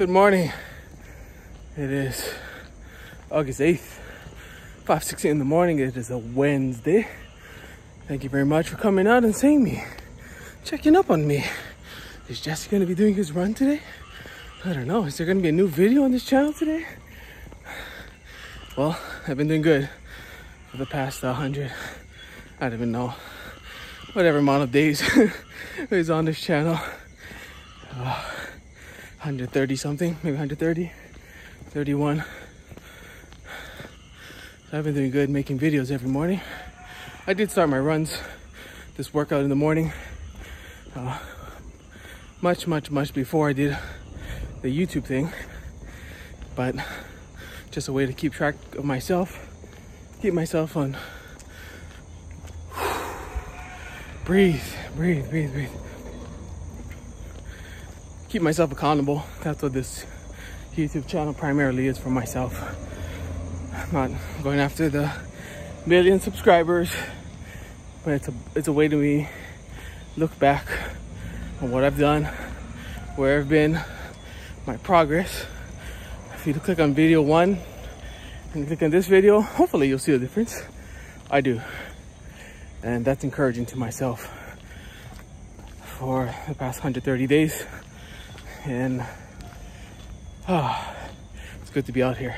Good morning. It is August 8th, 5:16 in the morning. It is a Wednesday. Thank you very much for coming out and seeing me, checking up on me. Is Jesse going to be doing his run today? I don't know. Is there going to be a new video on this channel today? Well, I've been doing good for the past 100, I don't even know, whatever amount of days is on this channel. 130 something, maybe 130, 31. So I've been doing good making videos every morning. I did start my runs, this workout in the morning, much before I did the YouTube thing, but just a way to keep track of myself, keep myself on. Breathe. Keep myself accountable. That's what this YouTube channel primarily is, for myself. I'm not going after the million subscribers, but it's a way to me look back on what I've done, where I've been, my progress. If you click on video 1 and click on this video, hopefully you'll see the difference. I do, and that's encouraging to myself for the past 130 days. And it's good to be out here.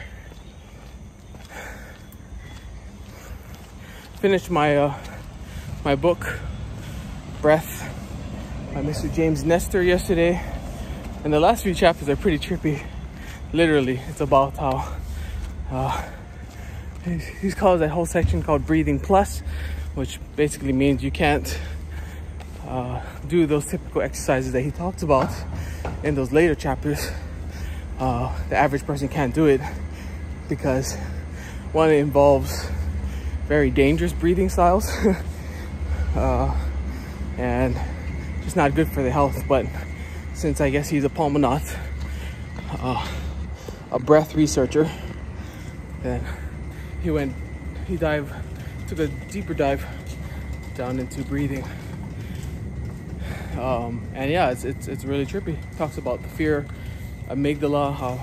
Finished my my book, Breath, by Mr. James Nestor yesterday, and the last few chapters are pretty trippy. Literally, it's about how he calls that whole section called Breathing Plus, which basically means you can't do those typical exercises that he talks about in those later chapters. The average person can't do it because, one, it involves very dangerous breathing styles and just not good for the health. But since I guess he's a pulmonaut, a breath researcher, then he took a deeper dive down into breathing. And yeah, it's really trippy. Talks about the fear amygdala, how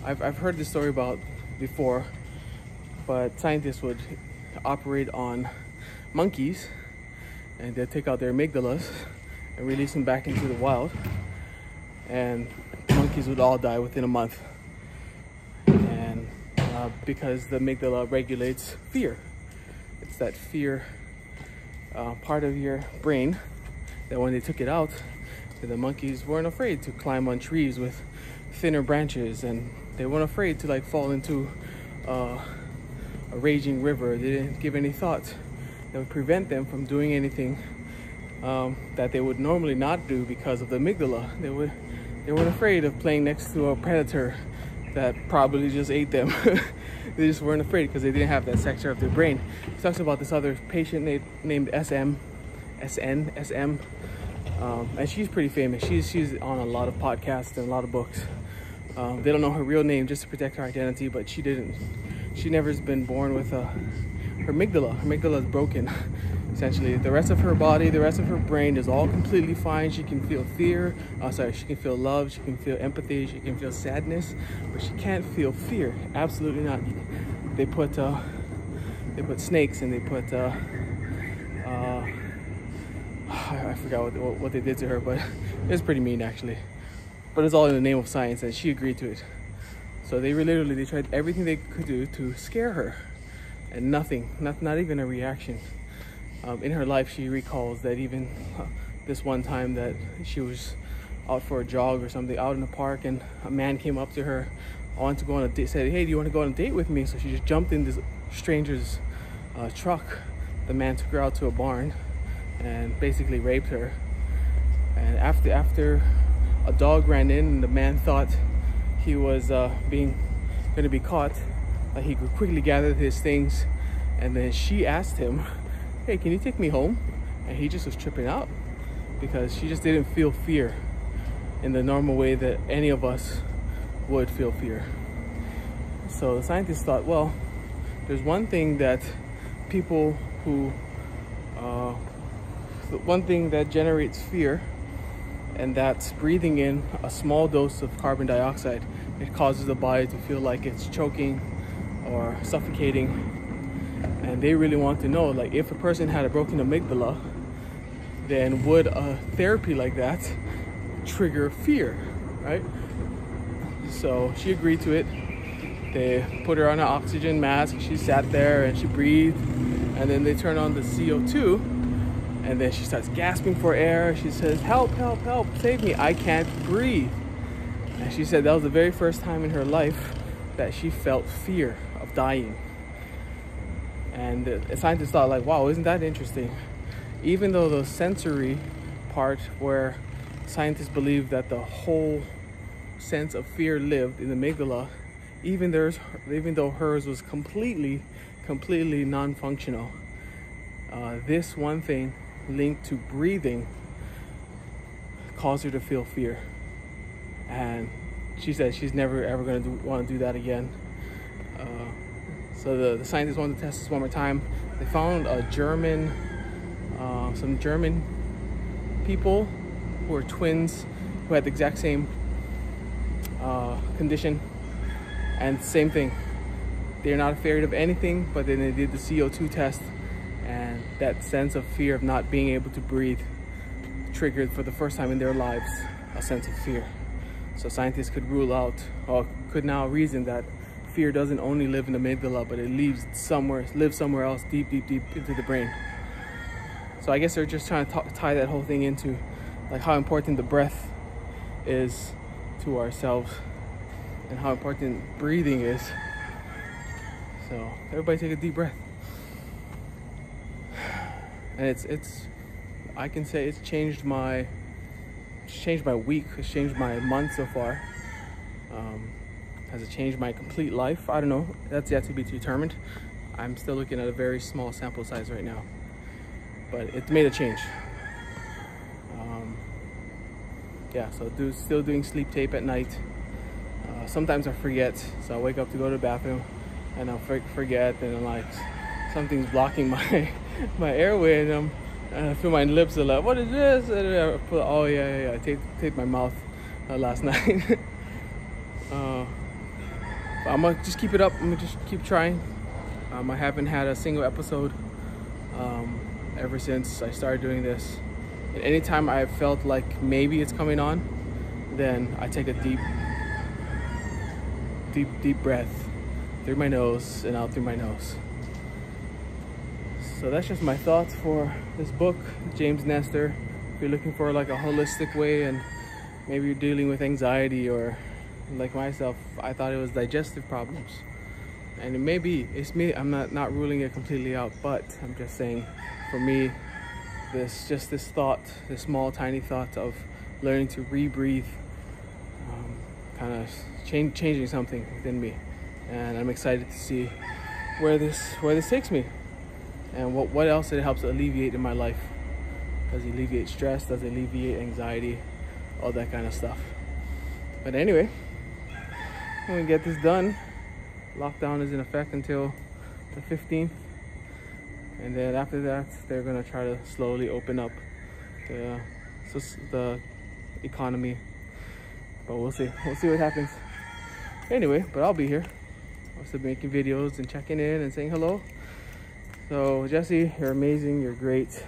I've heard this story about before, but scientists would operate on monkeys and they'd take out their amygdalas and release them back into the wild, and monkeys would all die within a month. And because the amygdala regulates fear. It's that fear part of your brain that when they took it out, the monkeys weren't afraid to climb on trees with thinner branches, and they weren't afraid to like fall into a raging river. They didn't give any thought that would prevent them from doing anything that they would normally not do because of the amygdala. They weren't afraid of playing next to a predator that probably just ate them. They just weren't afraid because they didn't have that sector of their brain. He talks about this other patient named SM, and she's pretty famous. She's on a lot of podcasts and a lot of books. They don't know her real name just to protect her identity, but she never has been born with her amygdala. Her amygdala is broken. Essentially, the rest of her body, the rest of her brain is all completely fine. She can feel fear. She can feel love. She can feel empathy. She can feel sadness, but she can't feel fear. Absolutely not. They put snakes and they put I forgot what they did to her, but it was pretty mean actually. But it's all in the name of science, and she agreed to it. So they tried everything they could do to scare her, and nothing, not even a reaction. In her life, she recalls that even this one time that she was out for a jog or something out in the park, and a man came up to her, wanted to go on a date, said, "Hey, do you want to go on a date with me?" So she just jumped in this stranger's truck. The man took her out to a barn and basically raped her. And after a dog ran in and the man thought he was going to be caught, he quickly gathered his things, and then she asked him, "Hey, can you take me home?" And he just was tripping out because she just didn't feel fear in the normal way that any of us would feel fear. So the scientists thought, well, there's one thing that people who one thing that generates fear and that's breathing in a small dose of carbon dioxide. It causes the body to feel like it's choking or suffocating. And they really want to know, like, if a person had a broken amygdala, then would a therapy like that trigger fear, right? So she agreed to it. They put her on an oxygen mask. She sat there and she breathed, and then they turn on the CO2, and then she starts gasping for air. She says, "Help, help, help, save me, I can't breathe." And she said that was the very first time in her life that she felt fear of dying. And the scientists thought, like, wow, isn't that interesting? Even though the sensory part, where scientists believe that the whole sense of fear lived in the amygdala, even though hers was completely non-functional, this one thing linked to breathing caused her to feel fear. And she said she's never ever going to want to do that again. So the scientists wanted to test this one more time. They found some German people who were twins who had the exact same condition, and same thing. They're not afraid of anything, but then they did the CO2 test, and that sense of fear of not being able to breathe triggered for the first time in their lives a sense of fear. So scientists could rule out, or could now reason, that fear doesn't only live in the amygdala, but it lives somewhere else deep into the brain. So I guess they're just trying to tie that whole thing into, like, how important the breath is to ourselves and how important breathing is. So everybody take a deep breath. And it's I can say it's changed my week, it's changed my month so far. Has it changed my complete life? I don't know. That's yet to be determined. I'm still looking at a very small sample size right now, but it made a change. Yeah, so still doing sleep tape at night. Sometimes I forget, so I wake up to go to the bathroom, and I'll forget, and I'm like, something's blocking my airway, and I feel my lips are like, what is this? And I put, oh yeah, I taped my mouth last night. I'm gonna just keep it up. I'm gonna just keep trying. I haven't had a single episode ever since I started doing this. And anytime I felt like maybe it's coming on, then I take a deep breath through my nose and out through my nose. So that's just my thoughts for this book, James Nestor. If you're looking for like a holistic way, and maybe you're dealing with anxiety, or like myself, I thought it was digestive problems, and it may be, it's me. I'm not ruling it completely out, but I'm just saying, for me, this thought, this small tiny thought of learning to rebreathe, kind of changing something within me, and I'm excited to see where this takes me, and what else it helps alleviate in my life. Does it alleviate stress? Does it alleviate anxiety? All that kind of stuff. But anyway, when we get this done, lockdown is in effect until the 15th. And then after that, they're gonna try to slowly open up the economy. But we'll see what happens. Anyway, but I'll be here. I'll still be making videos and checking in and saying hello. So Jesse, you're amazing, you're great.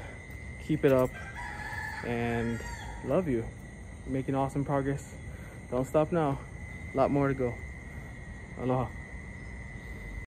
Keep it up, and love you. You're making awesome progress. Don't stop now. A lot more to go. Aloha.